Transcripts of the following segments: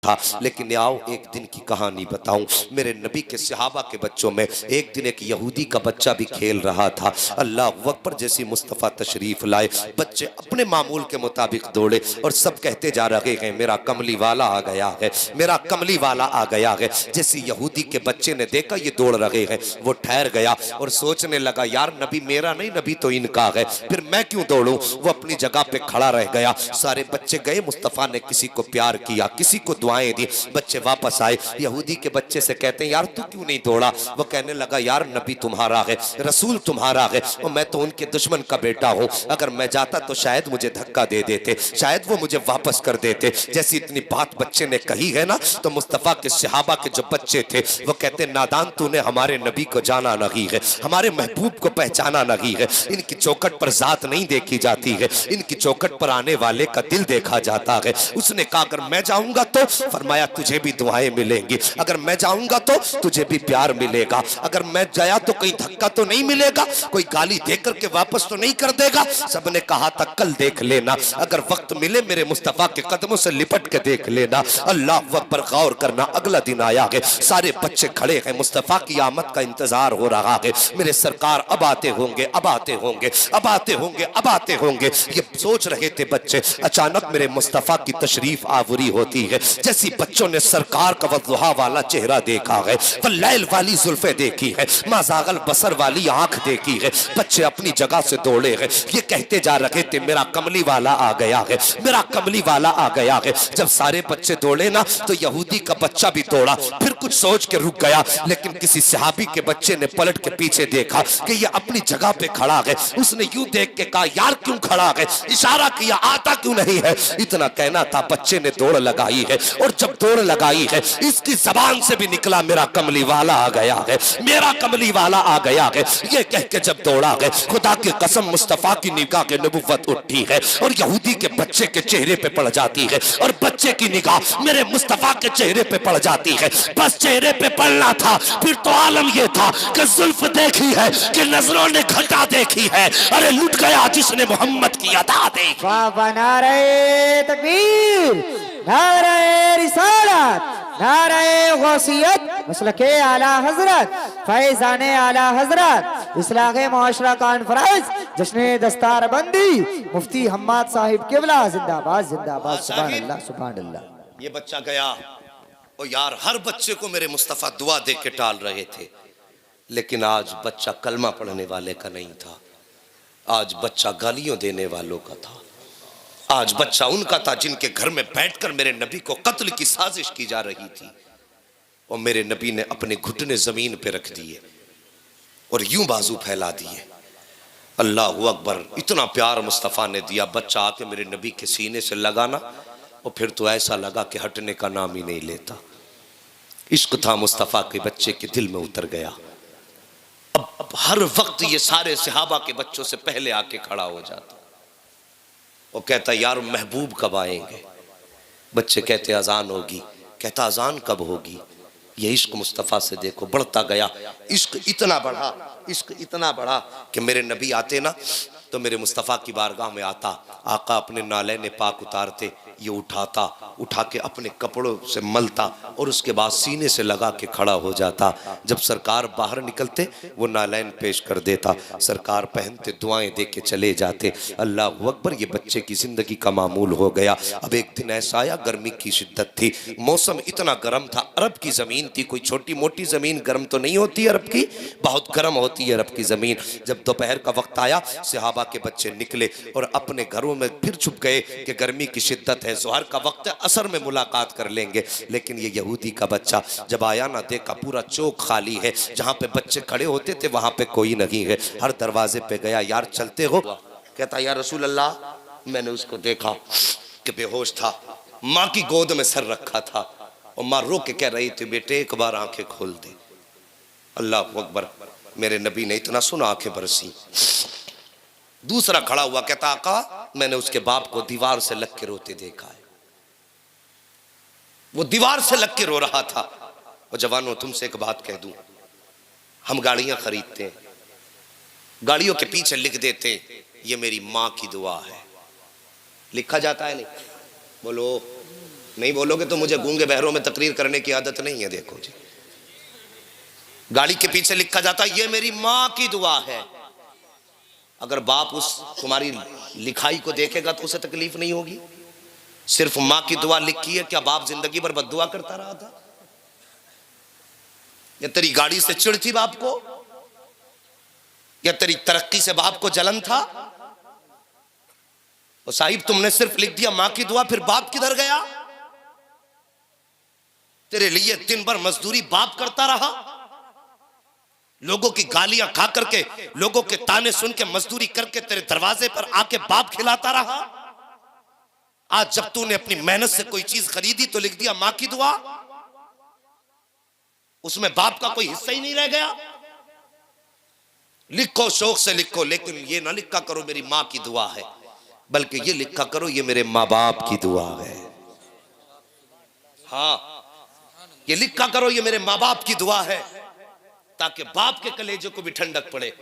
था। लेकिन आओ एक दिन की कहानी बताऊं। मेरे नबी के सहाबा के बच्चों में एक दिन एक यहूदी का बच्चा भी खेल रहा था। अल्लाह अकबर, जैसी मुस्तफ़ा तशरीफ लाए बच्चे अपने मामूल के मुताबिक दौड़े और सब कहते जा रहे हैं मेरा कमली वाला आ गया है, मेरा कमली वाला आ गया है। जैसे यहूदी के बच्चे ने देखा ये दौड़ रहे हैं, वो ठहर गया और सोचने लगा यार नबी मेरा नहीं, नबी तो इनका है, फिर मैं क्यों दौड़ूं। वो अपनी जगह पे खड़ा रह गया। सारे बच्चे गए, मुस्तफ़ा ने किसी को प्यार किया, किसी को दुआएं दी, बच्चे वापस आए। यहूदी के बच्चे से कहते हैं यार तू क्यों नहीं दौड़ा। वो कहने लगा यार नबी तुम्हारा है, रसूल तुम्हारा है और मैं तो उनके दुश्मन का बेटा हूं। अगर मैं जाता तो शायद मुझे धक्का दे देते, शायद वो मुझे वापस कर देते। जैसी इतनी बात बच्चे ने कही है ना, तो मुस्तफ़ा के सहाबा के जो बच्चे थे वो कहते नादान तूने हमारे नबी को जाना नहीं है, हमारे महबूब को पहचाना नहीं है। इनकी चौखट पर जात नहीं देखी जाती है, इनकी चौखट पर आने वाले का दिल देखा जाता है। उसने कहा अगर मैं जाऊंगा तो, फरमाया तुझे भी दुआएं मिलेंगी, अगर मैं जाऊंगा तो तुझे भी प्यार मिलेगा, अगर मैं गया तो कहीं धक्का तो नहीं मिलेगा, कोई गाली देकर के वापस तो नहीं कर देगा। सबने कहा था कल देख लेना, अगर वक्त मिले मेरे मुस्तफा के कदमों से लिपट के देख लेना। अल्लाह अकबर, गौर करना, अगला दिन आया है, सारे बच्चे खड़े हैं, मुस्तफा की आमद का इंतजार हो रहा है। मेरे सरकार अब आते होंगे, अब आते होंगे, अब आते होंगे, अब आते होंगे, ये सोच रहे थे बच्चे। अचानक मेरे मुस्तफा की तशरीफ आवरी होती है। जैसी बच्चों ने सरकार का वज़ुहा वाला चेहरा देखा है, वल्लैल वाली जुल्फे देखी है, माज़ागल बसर वाली आंख देखी है, बच्चे अपनी जगह से दौड़े हैं। ये कहते जा रहे थे मेरा कमली वाला आ गया है, मेरा कमली वाला आ गया है। जब सारे बच्चे दौड़े ना तो यहूदी का बच्चा भी दौड़ा, फिर कुछ सोच के रुक गया। लेकिन किसी सहाबी के बच्चे ने पलट के पीछे देखा कि ये अपनी जगह पे खड़ा है। उसने यूं देख के कहा यार क्यों खड़ा है, इशारा किया आता क्यों नहीं है। इतना कहना था, बच्चे ने दौड़ लगाई है और जब दौड़ लगाई है इसकी जबान से भी निकला मेरा कमली वाला आ गया है, मेरा कमली वाला आ गया है। ये कह के जब दौड़ा है, खुदा की कसम मुस्तफा की निगाह के नबुव्वत उठी है और यहूदी के बच्चे के चेहरे पे पड़ जाती है और बच्चे की निगाह मेरे मुस्तफा के चेहरे पे पड़ जाती है। बस चेहरे पे पड़ना था, फिर तो आलम ये था कि जुल्फ देखी है कि नजरों ने घटा देखी है। अरे लुट गया जिसने मोहम्मद की अदा देखी। वाह, नारे तकबीर, नारे रिसालत, नारे गौसियत, मसलके आला हजरत, फैजाने आला हजरत, इस्लाहे मुआशरा कॉन्फ्रेंस, जश्न दस्तार बंदी, मुफ्ती हम्माद साहिब किबला जिंदाबाद जिंदाबाद। सुभान अल्लाह सुभान अल्लाह। ये बच्चा गया और यार हर बच्चे को मेरे मुस्तफा दुआ दे के टाल रहे थे, लेकिन आज बच्चा कलमा पढ़ने वाले का नहीं था, आज बच्चा गालियों देने वालों का था। आज बच्चा उनका था जिनके घर में बैठकर मेरे नबी को कत्ल की साजिश की जा रही थी और मेरे नबी ने अपने घुटने जमीन पे रख दिए और यूं बाजू फैला दिए। अल्लाह अकबर, इतना प्यार मुस्तफ़ा ने दिया। बच्चा आके मेरे नबी के सीने से लगाना और फिर तो ऐसा लगा कि हटने का नाम ही नहीं लेता। इश्क था मुस्तफ़ा के बच्चे के दिल में उतर गया। अब हर वक्त ये सारे सहाबा के बच्चों से पहले आके खड़ा हो जाता और कहता यार महबूब कब आएंगे। बच्चे कहते अजान होगी, कहता अजान कब होगी। ये इश्क मुस्तफ़ा से देखो बढ़ता गया। इश्क इतना बढ़ा, इश्क इतना बढ़ा कि मेरे नबी आते ना तो मेरे मुस्तफ़ा की बारगाह में आता, आका अपने नालैन पाक उतारते, ये उठाता, उठा के अपने कपड़ों से मलता और उसके बाद सीने से लगा के खड़ा हो जाता। जब सरकार बाहर निकलते वो नालैन पेश कर देता, सरकार पहनते, दुआएं दे के चले जाते। अल्लाह अकबर, ये बच्चे की जिंदगी का मामूल हो गया। अब एक दिन ऐसा आया, गर्मी की शिद्दत थी, मौसम इतना गर्म था, अरब की ज़मीन थी, कोई छोटी मोटी ज़मीन गर्म तो नहीं होती अरब की, बहुत गर्म होती है अरब की ज़मीन। जब दोपहर का वक्त आया, सहाबा के बच्चे निकले और अपने घरों में फिर छुप गए कि गर्मी की शिद्दत है, ज़ोहर का वक्त है, असर में मुलाकात कर लेंगे। लेकिन ये यहूदी का बच्चा जब आया ना, देखा पूरा चौक खाली है, जहाँ पे बच्चे खड़े होते थे वहाँ पे कोई नहीं है। हर दरवाजे पे गया, यार चलते हो, कहता यार रसूल अल्लाह। मैंने उसको देखा कि बेहोश था, माँ की गोद में सर रखा था और माँ रो के कह रही थी बेटे एक बार आंखें खोल दे। अल्लाह अकबर, मेरे नबी ने इतना सुना आंखें बरसी। दूसरा खड़ा हुआ, कहता आका मैंने उसके बाप को दीवार से लग के रोते देखा है, वो दीवार से लग के रो रहा था। और जवानों, तुमसे एक बात कह दूं, हम गाड़ियां खरीदते हैं, गाड़ियों के पीछे लिख देते ये मेरी माँ की दुआ है, लिखा जाता है नहीं? बोलो नहीं बोलोगे तो मुझे गूंगे बहरों में तकरीर करने की आदत नहीं है। देखो जी, गाड़ी के पीछे लिखा जाता है ये मेरी माँ की दुआ है। अगर बाप उस तुम्हारी लिखाई को देखेगा तो उसे तकलीफ नहीं होगी। सिर्फ माँ की दुआ लिखी है, क्या बाप जिंदगी भर बद्दुआ करता रहा था? या तेरी गाड़ी से चिढ़ थी बाप को? या तेरी तरक्की से बाप को जलन था? और साहिब तुमने सिर्फ लिख दिया माँ की दुआ, फिर बाप किधर गया? तेरे लिए दिन भर मजदूरी बाप करता रहा, लोगों की गालियां खा करके, लोगों के ताने सुन के मजदूरी करके तेरे दरवाजे पर आके बाप खिलाता रहा। आज जब तूने अपनी मेहनत से कोई चीज खरीदी तो लिख दिया मां की दुआ, उसमें बाप का कोई हिस्सा ही नहीं रह गया। लिखो, शौक से लिखो, लेकिन ये ना लिखा करो मेरी मां की दुआ है, बल्कि ये लिखा करो ये मेरे माँ बाप की दुआ है। हाँ, ये लिखा करो ये मेरे माँ बाप की दुआ है, ताकि बाप के कलेजे को भी ठंडक पड़े,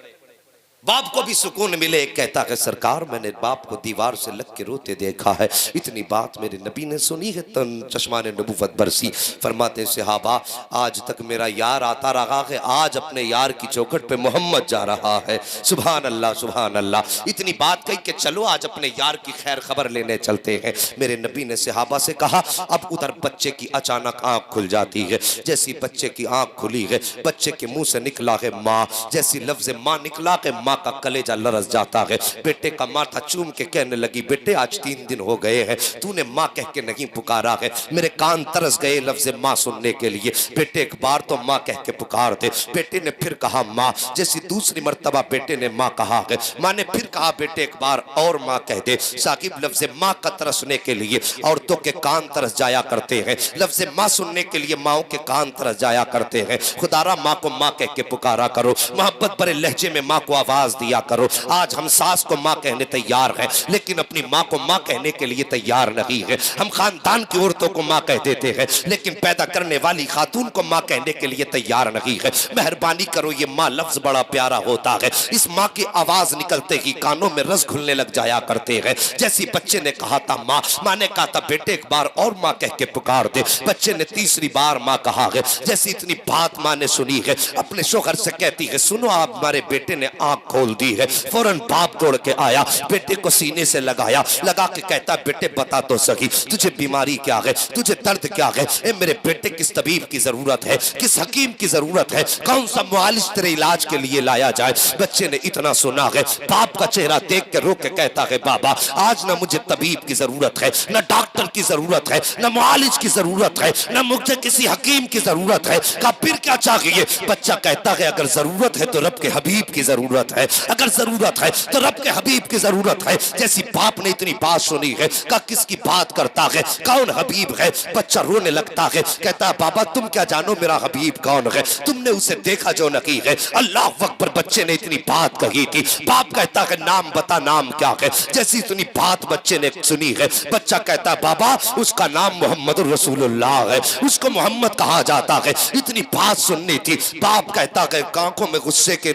बाप को भी सुकून मिले। कहता है सरकार मैंने बाप को दीवार से लग के रोते देखा है। इतनी बात मेरे नबी ने सुनी है, तन चश्मान नबूवत बरसी। फरमाते सहाबा आज तक मेरा यार आता रहा है, आज अपने यार की चौखट पे मोहम्मद जा रहा है। सुभान अल्लाह, सुभान अल्लाह। इतनी बात कही कि चलो आज अपने यार की खैर खबर लेने चलते हैं। मेरे नबी ने सहाबा से कहा। अब उधर बच्चे की अचानक आंख खुल जाती है। जैसी बच्चे की आंख खुली है, बच्चे के मुंह से निकला है माँ। जैसी लफ्ज माँ निकला है, माँ का कलेजा लरस जाता है। बेटे का माथा चूम के कहने लगी बेटे आज 3 दिन हो गए हैं तूने माँ कह के नहीं पुकारा है, मेरे कान तरस गए लफ्ज माँ सुनने के लिए। बेटे एक बार तो माँ कह के पुकार दे। बेटे ने फिर कहा माँ। जैसी दूसरी मर्तबा बेटे ने माँ कहा है, माँ ने फिर कहा बेटे एक बार और माँ कह दे। साकिब लफ्ज माँ का तरसने के लिए औरतों के कान तरस जाया करते हैं, लफ्ज माँ सुनने के लिए माओ के कान तरस जाया करते हैं। खुदारा माँ को माँ कह के पुकारा करो, मोहब्बत भरे लहजे में माँ को आवाज दिया करो। आज हम सास को माँ कहने तैयार हैं, लेकिन अपनी माँ को माँ कहने के लिए तैयार नहीं है। हम खानदान की औरतों को माँ कह देते हैं, लेकिन पैदा करने वाली खातून को माँ कहने के लिए तैयार नहीं है। मेहरबानी करो, ये माँ लफ्ज बड़ा प्यारा होता है। इस माँ की आवाज निकलते ही कानों में रस घुलने लग जाया करते हैं। जैसी बच्चे ने कहा था माँ, माँ ने कहा था बेटे एक बार और माँ कह के पुकार दे। बच्चे ने तीसरी बार माँ कहा है। जैसी इतनी बात माँ ने सुनी है, अपने शोहर से कहती है सुनो आप हमारे बेटे ने आंख खोल दी है। फौरन बाप दौड़ के आया, बेटे को सीने से लगाया, लगा के कहता बेटे बता तो सही तुझे बीमारी क्या है, तुझे दर्द क्या है। ए मेरे बेटे किस तबीब की जरूरत है, किस हकीम की जरूरत है, कौन सा मुआलिज तेरे इलाज के लिए लाया जाए। बच्चे ने इतना सुना है, बाप का चेहरा देख के रो के कहता है बाबा आज ना मुझे तबीब की जरूरत है, न डॉक्टर की जरूरत है, न मुआलिज की जरूरत है, न मुझे किसी हकीम की जरूरत है। कहा फिर क्या चाहिए? बच्चा कहता है अगर जरूरत है तो रब के हबीब की जरूरत है, अगर जरूरत है तो रब के हबीब की जरूरत है। जैसी बाप ने इतनी बात सुनी है, कहा किसकी बात करता है, कौन हबीब है? बच्चा रोने लगता है, कहता है बाबा तुम क्या जानो मेरा हबीब कौन है, तुमने उसे देखा जो नहीं है। अल्लाह अकबर। बच्चे ने इतनी बात कही थी, बाप कहता है नाम बता, नाम क्या है? जैसी इतनी बात बच्चे ने सुनी है, बच्चा कहता है बाबा उसका नाम मोहम्मद रसूलुल्लाह है, उसको मोहम्मद कहा जाता है। इतनी बात सुननी थी। बाप कहता है आंखों में गुस्से के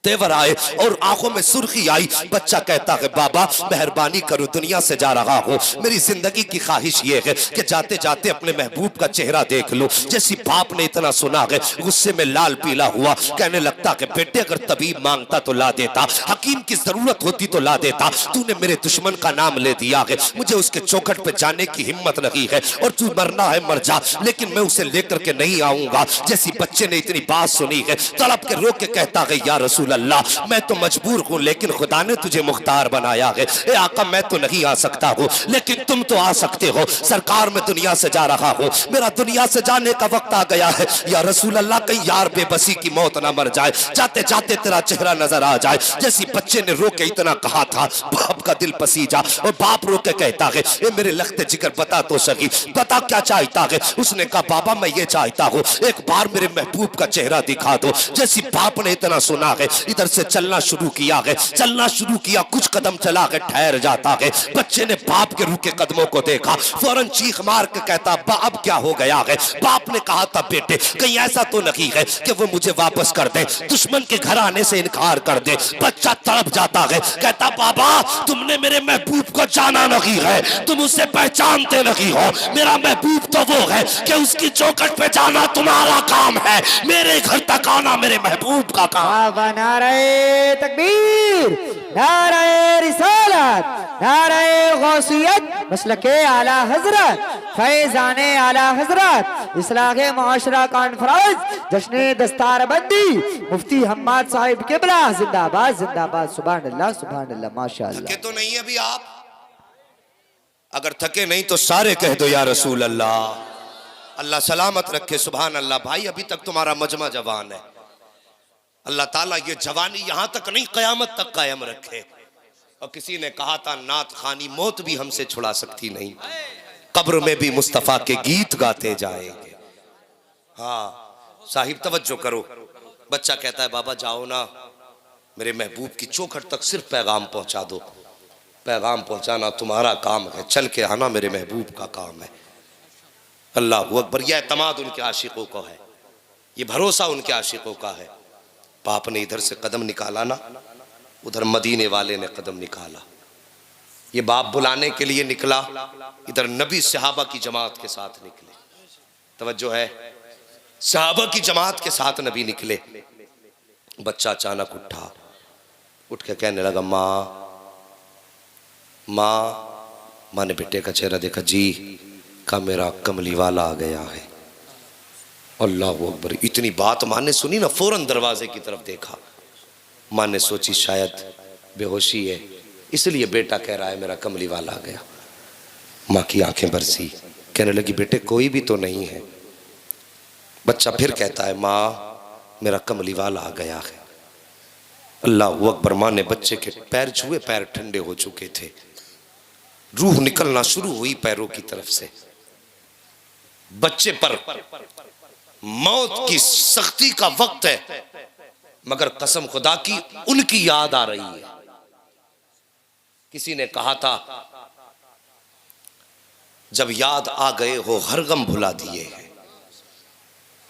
तेवर आए और आंखों में सुर्खी आई। बच्चा कहता है बाबा मेहरबानी करो दुनिया से जा रहा हूँ, मेरी जिंदगी की ख्वाहिश ये है कि जाते जाते अपने महबूब का चेहरा देख लूं। जैसी बाप ने इतना सुना है, गुस्से में लाल पीला हुआ, कहने लगता है बेटे अगर तबीब मांगता तो ला देता, हकीम की जरूरत होती तो ला देता, तूने मेरे दुश्मन का नाम ले दिया है, मुझे उसके चौखट पे जाने की हिम्मत नहीं है और तू मरना है मर जा, लेकिन मैं उसे लेकर के नहीं आऊंगा। जैसी बच्चे ने इतनी बात सुनी है, तड़प के रो के कहता है या रसूल अल्लाह मैं तो मजबूर हूं, लेकिन खुदा ने तुझे मुख्तार बनाया है। ए आका मैं तो नहीं आ सकता हूं, लेकिन तुम तो आ सकते हो। सरकार मैं दुनिया से जा रहा हूं, मेरा दुनिया से जाने का वक्त आ गया है। या रसूल अल्लाह कहीं यार बेबसी की मौत ना मर जाए, जाते जाते तेरा चेहरा नजर आ जाए। जैसी बच्चे ने रो के इतना कहा था, बाप का दिल पसीजा और बाप रो के कहता है ए मेरे लखते जिगर बता तो सही, बता क्या चाहता है? उसने कहा बाबा मैं ये चाहता हूं एक बार मेरे महबूब का चेहरा दिखा दो। जैसी बाप ने इतना सुना है, इधर से चलना शुरू किया है, चलना शुरू किया, कुछ कदम चला है, ठहर जाता है। बच्चे ने बाप के रुके कदमों को देखा, फौरन चीख मार के कहता अब क्या हो गया है। बाप ने कहा था बेटे कहीं ऐसा तो नहीं है कि वो मुझे वापस कर दे, दुश्मन के घर आने से इनकार कर दे। बच्चा तड़प जाता है, कहता बाबा तुमने मेरे महबूब को जाना नहीं है, तुम उसे पहचानते नहीं हो। मेरा महबूब तो वो है कि उसकी चौखट पे जाना तुम्हारा काम है, मेरे घर तक आना मेरे महबूब का काम। नारे तकबीर, नारे रिसालत, नारे गौसियत, मसलके आला हजरत, फैजाने आला हजरत, इस्लाहे मुआशरा कॉन्फ्रेंस, जश्न दस्तारबंदी, मुफ्ती हम्माद साहिब किबला जिंदाबाद जिंदाबाद। सुभान अल्लाह सुभान अल्लाह, माशाअल्लाह। थके तो नहीं अभी आप? अगर थके नहीं तो सारे कह दो या रसूल अल्लाह। अल्लाह सलामत रखे। सुभान अल्लाह। भाई अभी तक तुम्हारा मजमा जवान है, अल्लाह ताला ये जवानी यहां तक नहीं कयामत तक कायम रखे। और किसी ने कहा था नात खानी मौत भी हमसे छुड़ा सकती नहीं, कब्र में भी मुस्तफा के गीत गाते जाएंगे। हाँ साहिब तवज्जो करो। बच्चा कहता है बाबा जाओ ना, मेरे महबूब की चौखट तक सिर्फ पैगाम पहुंचा दो। पैगाम पहुंचाना तुम्हारा काम है, चल के आना मेरे महबूब का काम है। अल्लाह अकबर। यह एतमाद उनके आशिकों को है, ये भरोसा उनके आशिकों का है। बाप ने इधर से कदम निकाला ना, उधर मदीने वाले ने कदम निकाला। ये बाप बुलाने के लिए निकला, इधर नबी सहाबा की जमात के साथ निकले। तवज्जो है, सहाबा की जमात के साथ नबी निकले। बच्चा अचानक उठा, उठ के कहने लगा माँ माँ। माँ ने बेटे का चेहरा देखा, जी का मेरा कमली वाला आ गया है। अल्लाह अकबर। इतनी बात माँ ने सुनी ना, फौरन दरवाजे की तरफ देखा। माँ ने सोची शायद बेहोशी है, इसलिए बेटा कह रहा है मेरा कमली वाला आ गया। माँ की आंखें बरसी, कहने लगी बेटे कोई भी तो नहीं है। बच्चा फिर कहता है माँ मेरा कमली वाला आ गया है। अल्लाह अकबर। माँ ने बच्चे के पैर छुए, पैर ठंडे हो चुके थे, रूह निकलना शुरू हुई पैरों की तरफ से। बच्चे पर मौत की सख्ती का वक्त है, मगर कसम खुदा की उनकी याद आ रही है। किसी ने कहा था जब याद आ गए हो हर गम भुला दिए हैं।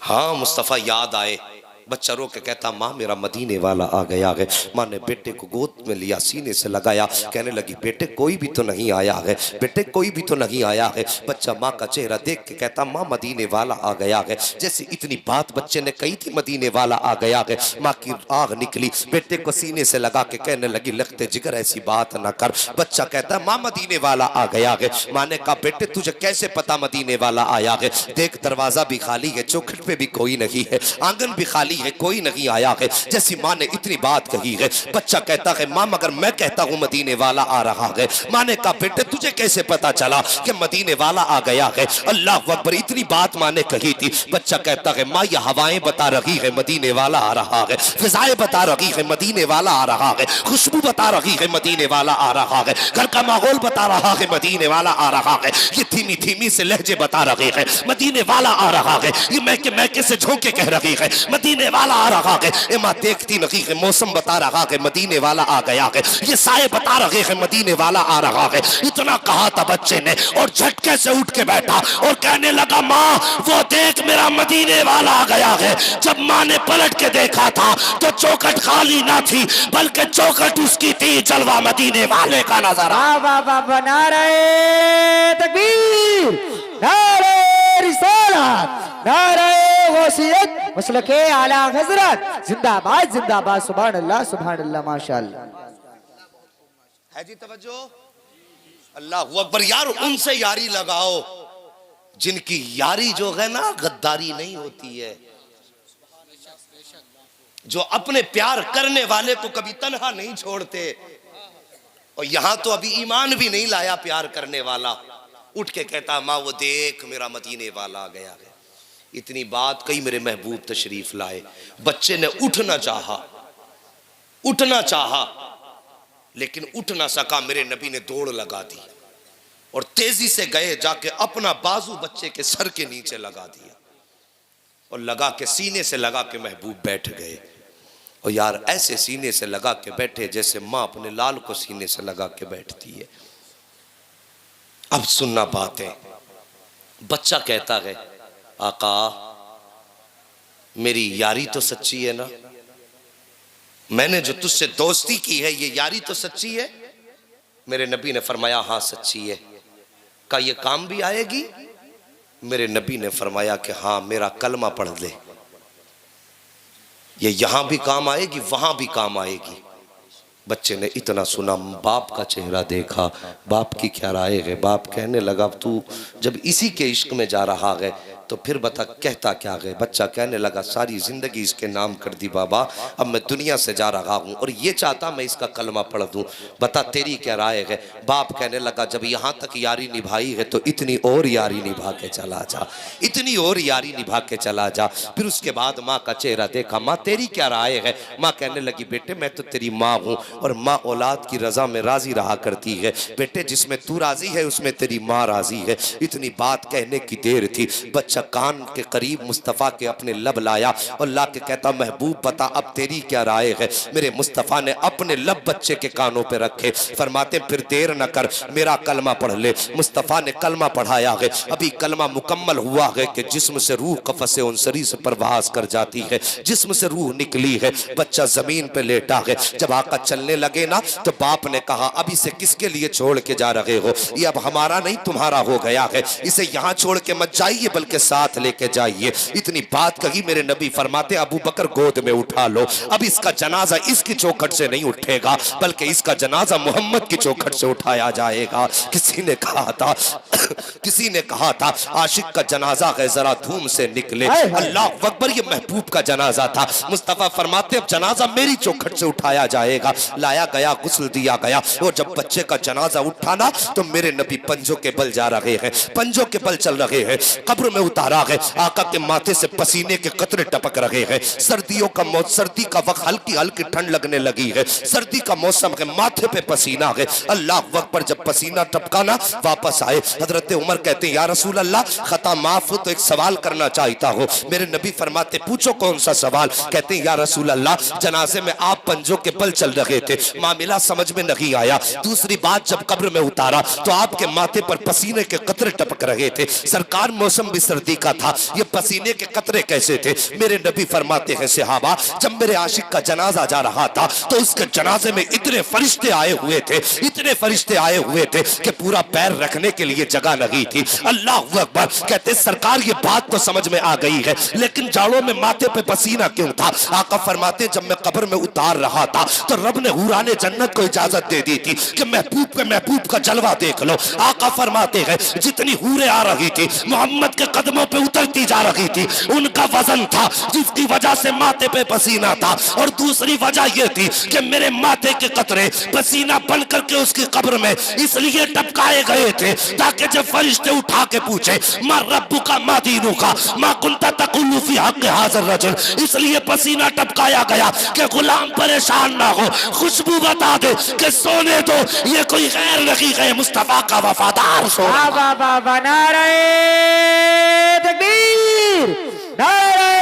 हाँ मुस्तफा याद आए। बच्चा रो के कहता माँ मेरा मदीने वाला आ गया है। माँ ने बेटे को गोद में लिया, सीने से लगाया, कहने लगी बेटे कोई भी तो नहीं आया है, बेटे कोई भी तो नहीं आया है। बच्चा माँ का चेहरा देख के कहता माँ मदीने वाला आ गया है। जैसे इतनी बात बच्चे ने कही थी मदीने वाला आ गया है, माँ की आग निकली, बेटे को सीने से लगा के कहने लगी लगते जिगर ऐसी बात ना कर। बच्चा कहता माँ मदीने वाला आ गया है। माँ ने कहा बेटे तुझे कैसे पता मदीने वाला आया है? देख दरवाजा भी खाली है, चौखट पे भी कोई नहीं है, आंगन भी खाली है, कोई नहीं आया है। जैसी माँ ने इतनी बात कही है, बच्चा कहता है माँ मगर मैं कहता हूँ मदीने वाला आ रहा है। माँ ने कहा बेटे तुझे कैसे पता चला कि मदीने वाला आ गया है? अल्लाह अकबर। इतनी बात माँ ने कही थी। बच्चा कहता है माँ ये हवाएं बता रही है मदीने वाला आ रहा है, फिजाएं बता रही है मदीने वाला आ रहा है, खुशबू बता रही है मदीने वाला आ रहा है, घर का माहौल बता रहा है मदीने वाला आ रहा है, ये धीमी धीमी से लहजे बता रहे हैं मदीने वाला आ रहा है, ये मैके से झोंके कह रही है मदीने वाला आ रहा है। ए माँ देखती नहीं है, मौसम बता रहा है मदीने वाला आ गया है, ये साए बता रहे हैं मदीने वाला आ रहा है। इतना कहा था बच्चे ने और झटके से उठ के बैठा और कहने लगा माँ वो देख मेरा मदीने वाला आ गया है। जब माँ ने पलट के देखा था तो चौखट खाली ना थी, बल्कि चौखट उसकी थी, जलवा मदीने वाले का नजर आ। नारे तकबीर, नारे रिसालत, नारे गौसियत, मसलके आला हजरत, जिंदाबाद जिंदाबाद। सुभान अल्लाह माशाअल्लाह। है जी तवज्जो। अल्लाह अकबर। यार उनसे यारी लगाओ जिनकी यारी जो है ना गद्दारी नहीं होती है, जो अपने प्यार करने वाले को कभी तन्हा नहीं छोड़ते। और यहां तो अभी ईमान भी नहीं लाया प्यार करने वाला, उठ के कहता माँ वो देख मेरा मदीने वाला आ गया है। इतनी बात कही, मेरे महबूब तशरीफ लाए। बच्चे ने उठना चाहा लेकिन उठ ना सका। मेरे नबी ने दौड़ लगा दी और तेजी से गए, जाके अपना बाजू बच्चे के सर के नीचे लगा दिया और लगा के सीने से लगा के महबूब बैठ गए। और यार ऐसे सीने से लगा के बैठे जैसे माँ अपने लाल को सीने से लगा के बैठती है। अब सुनना बातें। बच्चा कहता है आका मेरी यारी तो सच्ची है ना, मैंने जो तुझसे दोस्ती की है ये यारी तो सच्ची है। मेरे नबी ने फरमाया हाँ सच्ची है। का ये काम भी आएगी? मेरे नबी ने फरमाया कि हाँ मेरा कलमा पढ़ ले, ये यहां भी काम आएगी वहां भी काम आएगी। बच्चे ने इतना सुना, बाप का चेहरा देखा, बाप की क्या राय है। बाप कहने लगा तू जब इसी के इश्क में जा रहा है तो फिर बता कहता क्या है। बच्चा कहने लगा सारी जिंदगी इसके नाम कर दी बाबा, अब मैं दुनिया से जा रहा हूँ और ये चाहता मैं इसका कलमा पढ़ दूँ, बता तेरी क्या राय है। बाप कहने लगा जब यहाँ तक यारी निभाई है तो इतनी और यारी निभा के चला जा, इतनी और यारी निभा के चला जा। फिर उसके बाद माँ का चेहरा देखा, माँ तेरी क्या राय है। माँ कहने लगी बेटे मैं तो तेरी माँ हूँ और माँ औलाद की रजा में राजी रहा करती है। बेटे जिसमें तू राजी है उसमें तेरी माँ राजी है। इतनी बात कहने की देर थी, बच्चा कान के करीब मुस्तफ़ा के अपने लब लाया और ला के कहता महबूब बता अब तेरी क्या राय है। मेरे मुस्तफ़ा ने अपने लब बच्चे के कानों पे रखे, फरमाते फिर देर न कर मेरा कलमा पढ़ ले। मुस्तफ़ा ने कलमा पढ़ाया है। अभी कलमा मुकम्मल हुआ है कि जिस्म से रूह कफ़स उनसरी से परवास कर जाती है, जिस्म से रूह निकली है। बच्चा जमीन पे लेटा है। जब आका चलने लगे ना तो बाप ने कहा अब इसे किसके लिए छोड़ के जा रहे हो, ये अब हमारा नहीं तुम्हारा हो गया है, इसे यहाँ छोड़ के मत जाइए बल्कि साथ लेके जाइए। इतनी बात कही, मेरे नबी फरमाते अबू बकर गोद में उठा लो, अब इसका जनाजा इसकी चौखट से नहीं उठेगा बल्कि इसका जनाजा मोहम्मद की चौखट से उठाया जाएगा। किसी ने कहा था किसी ने कहा था आशिक का जनाजा है जरा धूम से निकले। अल्लाह अकबर, ये महबूब का जनाजा था। मुस्तफा फरमाते अब जनाजा मेरी चौखट से उठाया जाएगा। लाया गया, गुस्ल दिया गया और जब बच्चे का जनाजा उठा ना तो मेरे नबी पंजों के बल जा रहे हैं, पंजों के बल चल रहे हैं। कब्र में उतारा है, आका के माथे से पसीने के कतरे टपक रहे हैं। सर्दियों का मौसम, सर्दी का वक्त, हल्की हल्की ठंड लगने लगी है, सर्दी का मौसम है, माथे पे पसीना है। अल्लाह अकबर, जब पसीना टपका ना वापस आए। हजरत उमर कहते हैं या रसूल अल्लाह खता माफ हो तो एक सवाल करना चाहता हो। मेरे नबी फरमाते पूछो कौन सा सवाल। कहते हैं या रसूल अल्लाह जनाजे में आप पंजों के बल चल रहे थे, मामला समझ में नहीं आया। दूसरी बात जब कब्र में उतारा तो आपके माथे पर पसीने के कतरे टपक रहे थे। सरकार मौसम भी सर्दी का था, ये पसीने के कतरे कैसे थे। मेरे नबी फरमाते हैं सहाबा जब मेरे आशिक का जनाजा जा रहा था तो उसके जनाजे में इतने फरिश्ते आए हुए थे, इतने फरिश्ते आए हुए थे कि पूरा पैर रखने के लिए जगह नहीं थी। अल्लाह अकबर, कहते सरकार ये बात तो समझ में आ गई है लेकिन जाड़ों में माथे पे पसीना क्यों था। आका फरमाते जब मैं कब्र में उतार रहा था तो रब ने हुराने जन्नत को इजाजत दे दी थी कि महबूब का जलवा देख लो। आका फरमाते हैं जितनी हूरें आ रही थी मोहम्मद के कदमों पे उतरती जा रही थी, उनका वजन था जिसकी वजह से माथे पे पसीना था। और दूसरी वजह यह थी कि मेरे माथे के कतरे पसीना बन करके उसकी कब्र में इसलिए टपकाए गए थे ताकि जब फरिश्ते उठा के पूछे मा रब्बु का मा दीनु का मा कुंता तकुल्लु फी हक़ हाज़िर रजुल, इसलिए पसीना टपकाया गया कि गुलाम परेशान ना हो, खुशबू बता दे कि सोने दो, ये कोई गैर नहीं है मुस्तफा का वफादार सोना। बाबा नारे तकबीर, नारे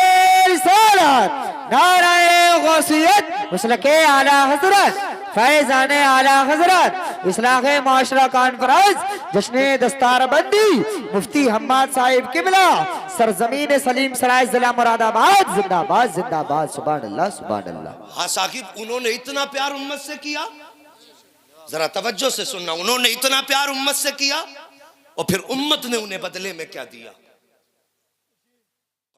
रिसालत, नारे गौसियत, मसलके आला हजरत, फैज़ाने आला हजरत, इस्लाहे माशरा कॉन्फ्रेंस, जश्ने दस्तारबंदी, मुफ्ती हम्माद साहिब किबला, सरजमीन सलीम सराय जिला मुरादाबाद, जिंदाबाद जिंदाबाद, सुभान अल्लाह सुभान अल्लाह। हाँ साकिब, उन्होंने इतना प्यार उम्मत से किया, जरा तवज्जो से सुनना, उन्होंने इतना प्यार उम्मत से किया और फिर उम्मत ने उन्हें बदले में क्या दिया।